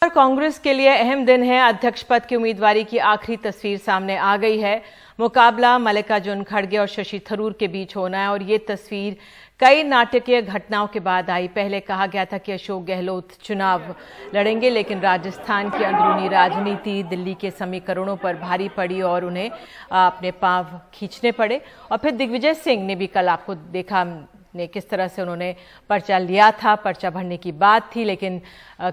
पर कांग्रेस के लिए अहम दिन है। अध्यक्ष पद की उम्मीदवारी की आखिरी तस्वीर सामने आ गई है। मुकाबला मल्लिकार्जुन खड़गे और शशि थरूर के बीच होना है और ये तस्वीर कई नाटकीय घटनाओं के बाद आई। पहले कहा गया था कि अशोक गहलोत चुनाव लड़ेंगे, लेकिन राजस्थान की अंदरूनी राजनीति दिल्ली के समीकरणों पर भारी पड़ी और उन्हें अपने पांव खींचने पड़े। और फिर दिग्विजय सिंह ने भी कल आपको देखा ने किस तरह से उन्होंने पर्चा लिया था। पर्चा भरने की बात थी, लेकिन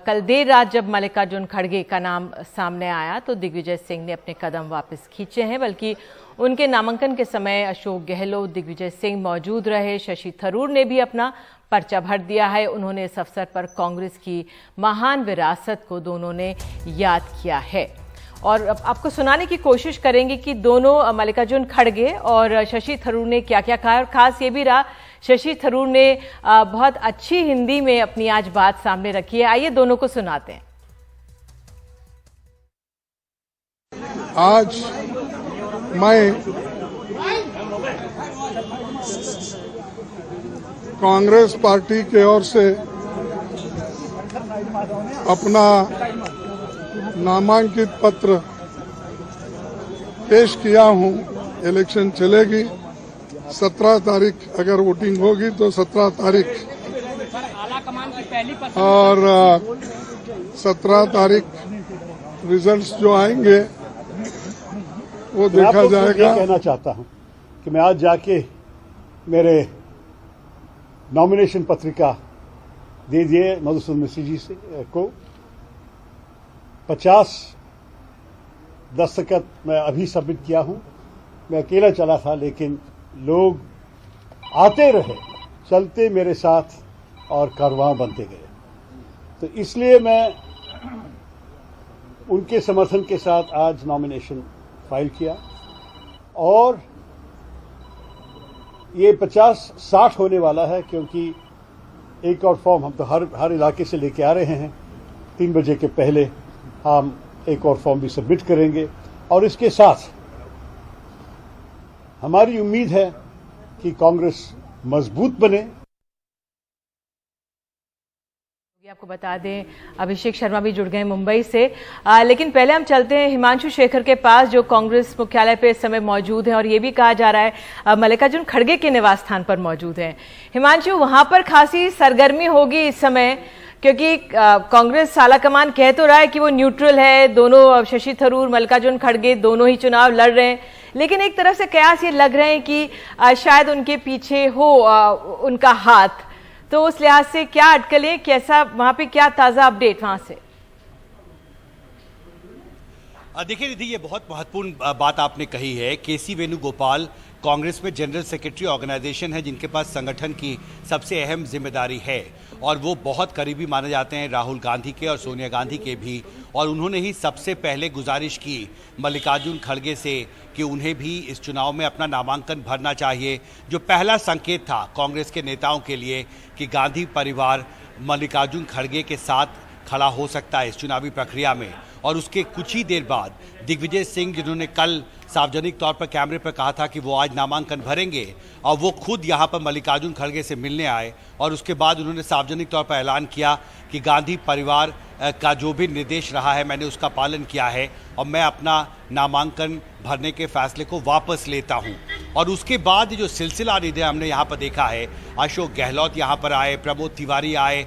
कल देर रात जब मल्लिकार्जुन खड़गे का नाम सामने आया तो दिग्विजय सिंह ने अपने कदम वापस खींचे हैं। बल्कि उनके नामांकन के समय अशोक गहलोत, दिग्विजय सिंह मौजूद रहे। शशि थरूर ने भी अपना पर्चा भर दिया है। उन्होंने इस अवसर पर कांग्रेस की महान विरासत को दोनों ने याद किया है और अब आपको सुनाने की कोशिश करेंगे कि दोनों मल्लिकार्जुन खड़गे और शशि थरूर ने क्या क्या कहा। खास ये भी रहा, शशि थरूर ने बहुत अच्छी हिंदी में अपनी आज बात सामने रखी है। आइए दोनों को सुनाते हैं। आज मैं कांग्रेस पार्टी की ओर से अपना नामांकित पत्र पेश किया हूं। इलेक्शन चलेगी 17 तारीख, अगर वोटिंग होगी तो 17 तारीख और 17 तारीख रिजल्ट्स जो आएंगे वो देखा जाएगा। मैं कहना चाहता हूं कि मैं आज जाके मेरे नॉमिनेशन पत्रिका दे दिए मधुसूदन मिश्र जी से को 50 दस्तखत मैं अभी सबमिट किया हूं। मैं अकेला चला था, लेकिन लोग आते रहे, चलते मेरे साथ और कारवां बनते गए। तो इसलिए मैं उनके समर्थन के साथ आज नॉमिनेशन फाइल किया और ये 50-60 होने वाला है, क्योंकि एक और फॉर्म हम तो हर इलाके से लेके आ रहे हैं। 3 बजे के पहले हम एक और फॉर्म भी सबमिट करेंगे और इसके साथ हमारी उम्मीद है कि कांग्रेस मजबूत बने। आपको बता दें अभिषेक शर्मा भी जुड़ गए मुंबई से, लेकिन पहले हम चलते हैं हिमांशु शेखर के पास जो कांग्रेस मुख्यालय पे इस समय मौजूद हैं और ये भी कहा जा रहा है मल्लिकार्जुन खड़गे के निवास स्थान पर मौजूद हैं। हिमांशु, वहां पर खासी सरगर्मी होगी इस समय, क्योंकि कांग्रेस आलाकमान कह तो रहा है कि वो न्यूट्रल है। दोनों शशि थरूर, मल्लिकार्जुन खड़गे दोनों ही चुनाव लड़ रहे हैं, लेकिन एक तरफ से कयास ये लग रहे हैं कि शायद उनके पीछे हो उनका हाथ। तो उस लिहाज से क्या अटकलें, कैसा वहां पे क्या ताजा अपडेट वहां से? देखिए निधि, ये बहुत महत्वपूर्ण बात आपने कही है। केसी वेणुगोपाल कांग्रेस में जनरल सेक्रेटरी ऑर्गेनाइजेशन है, जिनके पास संगठन की सबसे अहम जिम्मेदारी है और वो बहुत करीबी माने जाते हैं राहुल गांधी के और सोनिया गांधी के भी। और उन्होंने ही सबसे पहले गुजारिश की मल्लिकार्जुन खड़गे से कि उन्हें भी इस चुनाव में अपना नामांकन भरना चाहिए, जो पहला संकेत था कांग्रेस के नेताओं के लिए कि गांधी परिवार मल्लिकार्जुन खड़गे के साथ खड़ा हो सकता है इस चुनावी प्रक्रिया में। और उसके कुछ ही देर बाद दिग्विजय सिंह, जिन्होंने कल सार्वजनिक तौर पर कैमरे पर कहा था कि वो आज नामांकन भरेंगे, और वो खुद यहाँ पर मल्लिकार्जुन खड़गे से मिलने आए और उसके बाद उन्होंने सार्वजनिक तौर पर ऐलान किया कि गांधी परिवार का जो भी निर्देश रहा है मैंने उसका पालन किया है और मैं अपना नामांकन भरने के फैसले को वापस लेता हूं। और उसके बाद जो सिलसिला निधि हमने यहाँ पर देखा है, अशोक गहलोत यहाँ पर आए, प्रमोद तिवारी आए,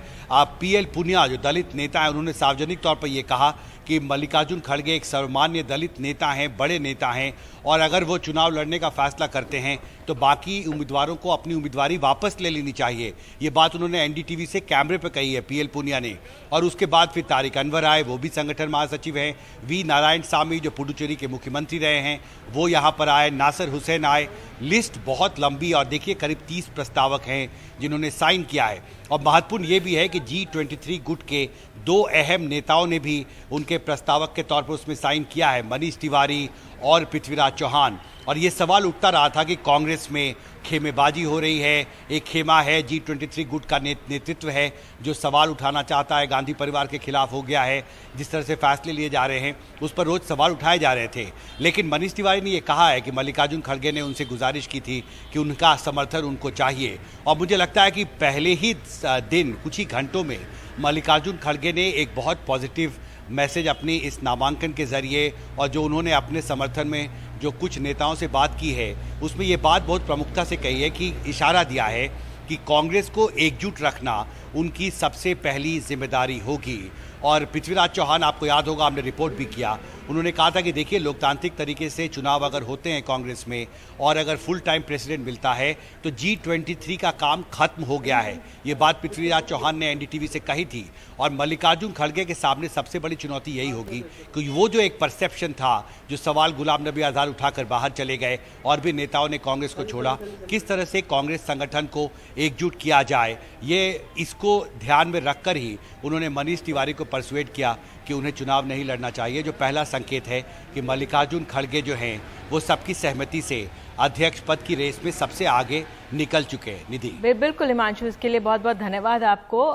PL पुनिया जो दलित नेता हैं, उन्होंने सार्वजनिक तौर पर यह कहा कि मल्लिकार्जुन खड़गे एक सर्वमान्य दलित नेता हैं, बड़े नेता हैं, और अगर वो चुनाव लड़ने का फैसला करते हैं तो बाकी उम्मीदवारों को अपनी उम्मीदवारी वापस ले लेनी चाहिए। ये बात उन्होंने NDTV से कैमरे पर कही है PL पुनिया ने। और उसके बाद फिर तारिक अनवर आए, वो भी संगठन महासचिव हैं। V नारायण सामी जो पुडुचेरी के मुख्यमंत्री रहे हैं वो यहाँ पर आए, नासिर हुसैन आए। लिस्ट बहुत लंबी और देखिए करीब 30 प्रस्तावक हैं जिन्होंने साइन किया है। और महत्वपूर्ण ये भी है कि G23 गुट के 2 अहम नेताओं ने भी उनके प्रस्तावक के तौर पर उसमें साइन किया है, मनीष तिवारी और पृथ्वीराज चौहान। और ये सवाल उठता रहा था कि कांग्रेस में खेमेबाजी हो रही है। एक खेमा है, G23 गुट का नेतृत्व है जो सवाल उठाना चाहता है, गांधी परिवार के खिलाफ हो गया है। जिस तरह से फैसले लिए जा रहे हैं उस पर रोज सवाल उठाए जा रहे थे, लेकिन मनीष तिवारी ने यह कहा है कि मल्लिकार्जुन खड़गे ने उनसे गुजारिश की थी कि उनका समर्थन उनको चाहिए। और मुझे लगता है कि पहले ही दिन कुछ ही घंटों में मल्लिकार्जुन खड़गे ने एक बहुत पॉजिटिव मैसेज अपनी इस नामांकन के जरिए और जो उन्होंने अपने समर्थन में जो कुछ नेताओं से बात की है, उसमें ये बात बहुत प्रमुखता से कही है कि इशारा दिया है कि कांग्रेस को एकजुट रखना उनकी सबसे पहली जिम्मेदारी होगी। और पृथ्वीराज चौहान, आपको याद होगा, हमने रिपोर्ट भी किया, उन्होंने कहा था कि देखिए, लोकतांत्रिक तरीके से चुनाव अगर होते हैं कांग्रेस में और अगर फुल टाइम प्रेसिडेंट मिलता है तो G23 का काम खत्म हो गया है। ये बात पृथ्वीराज चौहान ने एनडीटीवी से कही थी। और मल्लिकार्जुन खड़गे के सामने सबसे बड़ी चुनौती यही होगी कि वो जो एक परसेप्शन था, जो सवाल गुलाम नबी आज़ाद उठाकर बाहर चले गए और भी नेताओं ने कांग्रेस को छोड़ा, किस तरह से कांग्रेस संगठन को एकजुट किया जाए, ये इसको ध्यान में रखकर ही उन्होंने मनीष तिवारी को परसुएड किया कि उन्हें चुनाव नहीं लड़ना चाहिए, जो पहला संकेत है कि मल्लिकार्जुन खड़गे जो हैं वो सबकी सहमति से अध्यक्ष पद की रेस में सबसे आगे निकल चुके हैं। निधि, बिल्कुल हिमांशु, इसके लिए बहुत बहुत धन्यवाद आपको।